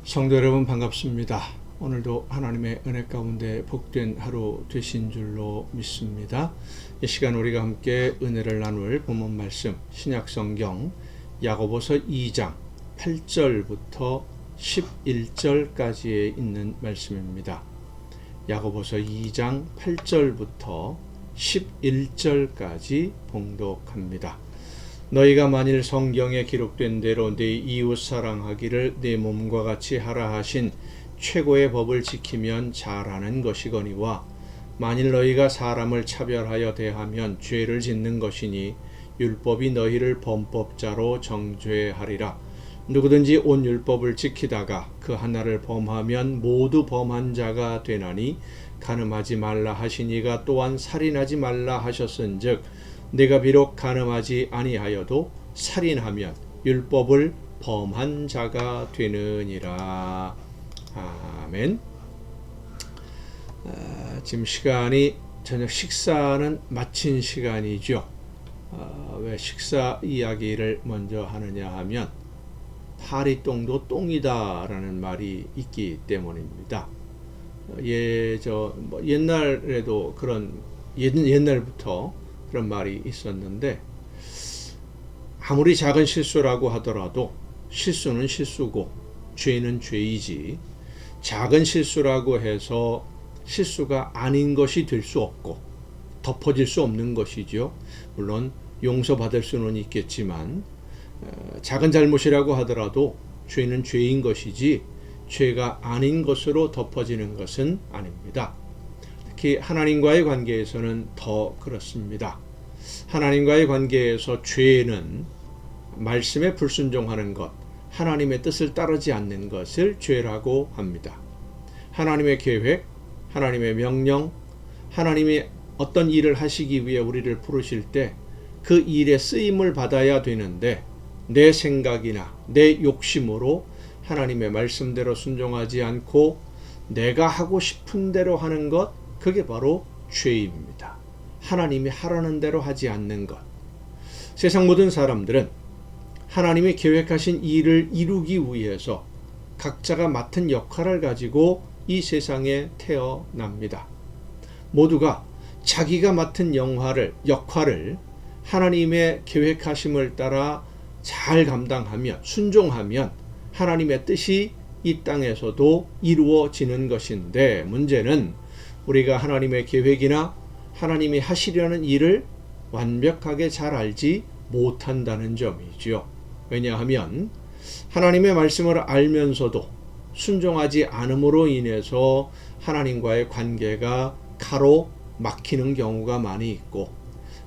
성도 여러분 반갑습니다. 오늘도 하나님의 은혜 가운데 복된 하루 되신 줄로 믿습니다. 이 시간 우리가 함께 은혜를 나눌 본문 말씀 신약성경 야고보서 2장 8절부터 11절까지에 있는 말씀입니다. 야고보서 2장 8절부터 11절까지 봉독합니다. 너희가 만일 성경에 기록된 대로 네 이웃 사랑하기를 네 몸과 같이 하라 하신 최고의 법을 지키면 잘하는 것이거니와 만일 너희가 사람을 차별하여 대하면 죄를 짓는 것이니 율법이 너희를 범법자로 정죄하리라. 누구든지 온 율법을 지키다가 그 하나를 범하면 모두 범한 자가 되나니 간음하지 말라 하시니가 또한 살인하지 말라 하셨은즉 내가 비록 간음하지 아니하여도 살인하면 율법을 범한 자가 되느니라. 아멘. 지금 시간이 저녁 식사는 마친 시간이죠. 왜 식사 이야기를 먼저 하느냐 하면 파리똥도 똥이다 라는 말이 있기 때문입니다. 옛날에도 옛날부터 그런 말이 있었는데, 아무리 작은 실수라고 하더라도 실수는 실수고 죄는 죄이지, 작은 실수라고 해서 실수가 아닌 것이 될 수 없고 덮어질 수 없는 것이죠. 물론 용서받을 수는 있겠지만 작은 잘못이라고 하더라도 죄는 죄인 것이지 죄가 아닌 것으로 덮어지는 것은 아닙니다. 특히 하나님과의 관계에서는 더 그렇습니다. 하나님과의 관계에서 죄는 말씀에 불순종하는 것, 하나님의 뜻을 따르지 않는 것을 죄라고 합니다. 하나님의 계획, 하나님의 명령, 하나님이 어떤 일을 하시기 위해 우리를 부르실 때 그 일에 쓰임을 받아야 되는데 내 생각이나 내 욕심으로 하나님의 말씀대로 순종하지 않고 내가 하고 싶은 대로 하는 것, 그게 바로 죄입니다. 하나님이 하라는 대로 하지 않는 것. 세상 모든 사람들은 하나님이 계획하신 일을 이루기 위해서 각자가 맡은 역할을 가지고 이 세상에 태어납니다. 모두가 자기가 맡은 역할을 하나님의 계획하심을 따라 잘 감당하면, 순종하면 하나님의 뜻이 이 땅에서도 이루어지는 것인데, 문제는 우리가 하나님의 계획이나 하나님이 하시려는 일을 완벽하게 잘 알지 못한다는 점이죠. 왜냐하면 하나님의 말씀을 알면서도 순종하지 않음으로 인해서 하나님과의 관계가 가로막히는 경우가 많이 있고,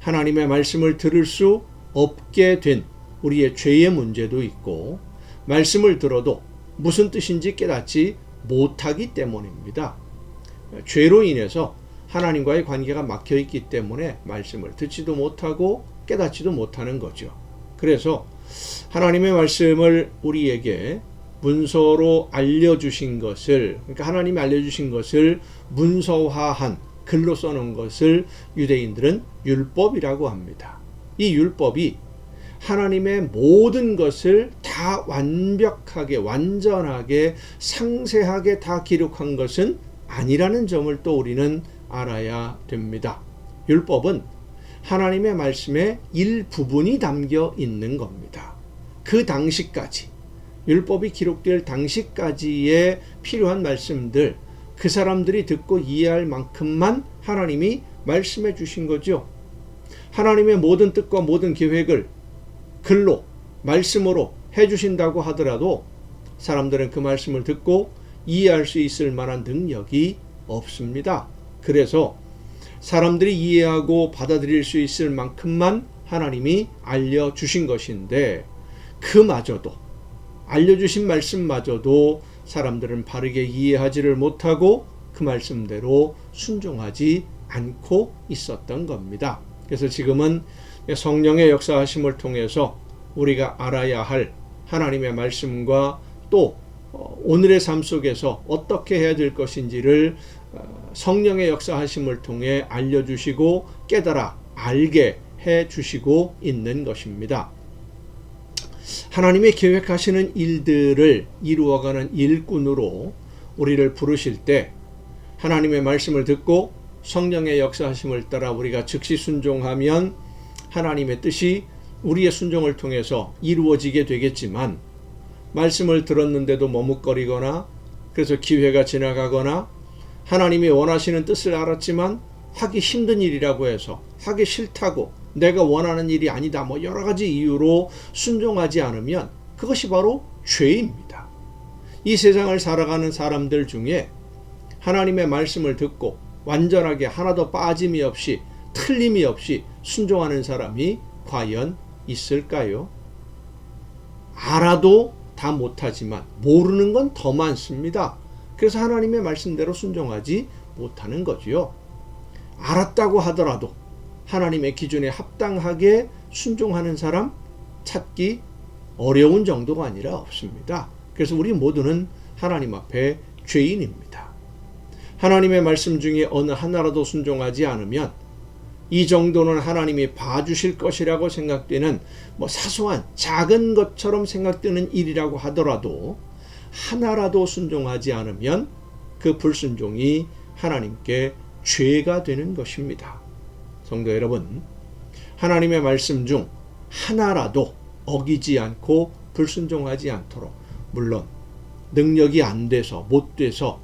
하나님의 말씀을 들을 수 없게 된 우리의 죄의 문제도 있고, 말씀을 들어도 무슨 뜻인지 깨닫지 못하기 때문입니다. 죄로 인해서 하나님과의 관계가 막혀 있기 때문에 말씀을 듣지도 못하고 깨닫지도 못하는 거죠. 그래서 하나님의 말씀을 우리에게 문서로 알려주신 것을, 그러니까 하나님이 알려주신 것을 문서화한 글로 써놓은 것을 유대인들은 율법이라고 합니다. 이 율법이 하나님의 모든 것을 다 완벽하게, 완전하게, 상세하게 다 기록한 것은 아니라는 점을 또 우리는 알아야 됩니다. 율법은 하나님의 말씀의 일부분이 담겨 있는 겁니다. 그 당시까지, 율법이 기록될 당시까지의 필요한 말씀들, 그 사람들이 듣고 이해할 만큼만 하나님이 말씀해 주신 거죠. 하나님의 모든 뜻과 모든 계획을 글로, 말씀으로 해 주신다고 하더라도 사람들은 그 말씀을 듣고 이해할 수 있을 만한 능력이 없습니다. 그래서 사람들이 이해하고 받아들일 수 있을 만큼만 하나님이 알려주신 것인데, 그마저도, 알려주신 말씀마저도 사람들은 바르게 이해하지를 못하고 그 말씀대로 순종하지 않고 있었던 겁니다. 그래서 지금은 성령의 역사하심을 통해서 우리가 알아야 할 하나님의 말씀과 또 오늘의 삶 속에서 어떻게 해야 될 것인지를 성령의 역사하심을 통해 알려주시고 깨달아 알게 해주시고 있는 것입니다. 하나님의 계획하시는 일들을 이루어가는 일꾼으로 우리를 부르실 때 하나님의 말씀을 듣고 성령의 역사하심을 따라 우리가 즉시 순종하면 하나님의 뜻이 우리의 순종을 통해서 이루어지게 되겠지만, 말씀을 들었는데도 머뭇거리거나 그래서 기회가 지나가거나 하나님이 원하시는 뜻을 알았지만 하기 힘든 일이라고 해서 하기 싫다고 내가 원하는 일이 아니다 뭐 여러 가지 이유로 순종하지 않으면 그것이 바로 죄입니다. 이 세상을 살아가는 사람들 중에 하나님의 말씀을 듣고 완전하게 하나도 빠짐이 없이 틀림이 없이 순종하는 사람이 과연 있을까요? 알아도 다 못하지만 모르는 건 더 많습니다. 그래서 하나님의 말씀대로 순종하지 못하는 거지요. 알았다고 하더라도 하나님의 기준에 합당하게 순종하는 사람 찾기 어려운 정도가 아니라 없습니다. 그래서 우리 모두는 하나님 앞에 죄인입니다. 하나님의 말씀 중에 어느 하나라도 순종하지 않으면 이 정도는 하나님이 봐주실 것이라고 생각되는 사소한 작은 것처럼 생각되는 일이라고 하더라도 하나라도 순종하지 않으면 그 불순종이 하나님께 죄가 되는 것입니다. 성도 여러분, 하나님의 말씀 중 하나라도 어기지 않고 불순종하지 않도록, 물론 능력이 안 돼서 못 돼서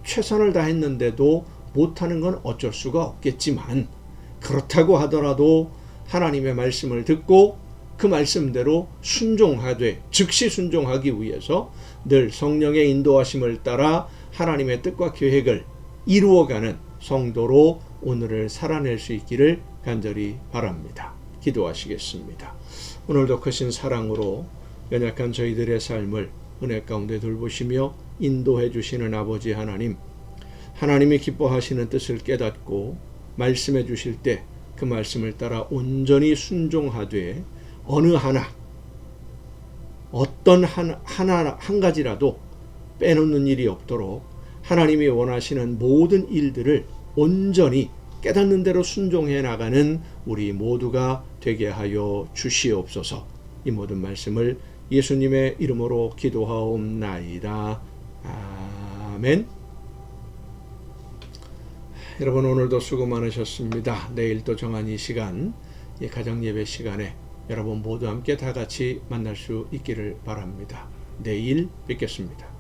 최선을 다했는데도 못하는 건 어쩔 수가 없겠지만, 그렇다고 하더라도 하나님의 말씀을 듣고 그 말씀대로 순종하되 즉시 순종하기 위해서 늘 성령의 인도하심을 따라 하나님의 뜻과 계획을 이루어가는 성도로 오늘을 살아낼 수 있기를 간절히 바랍니다. 기도하시겠습니다. 오늘도 크신 사랑으로 연약한 저희들의 삶을 은혜 가운데 돌보시며 인도해 주시는 아버지 하나님, 하나님이 기뻐하시는 뜻을 깨닫고 말씀해 주실 때 그 말씀을 따라 온전히 순종하되 어느 하나, 어떤 한 가지라도 빼놓는 일이 없도록 하나님이 원하시는 모든 일들을 온전히 깨닫는 대로 순종해 나가는 우리 모두가 되게 하여 주시옵소서. 이 모든 말씀을 예수님의 이름으로 기도하옵나이다. 아멘. 여러분, 오늘도 수고 많으셨습니다. 내일 또 정한 이 시간, 가정예배 시간에 여러분 모두 함께 다 같이 만날 수 있기를 바랍니다. 내일 뵙겠습니다.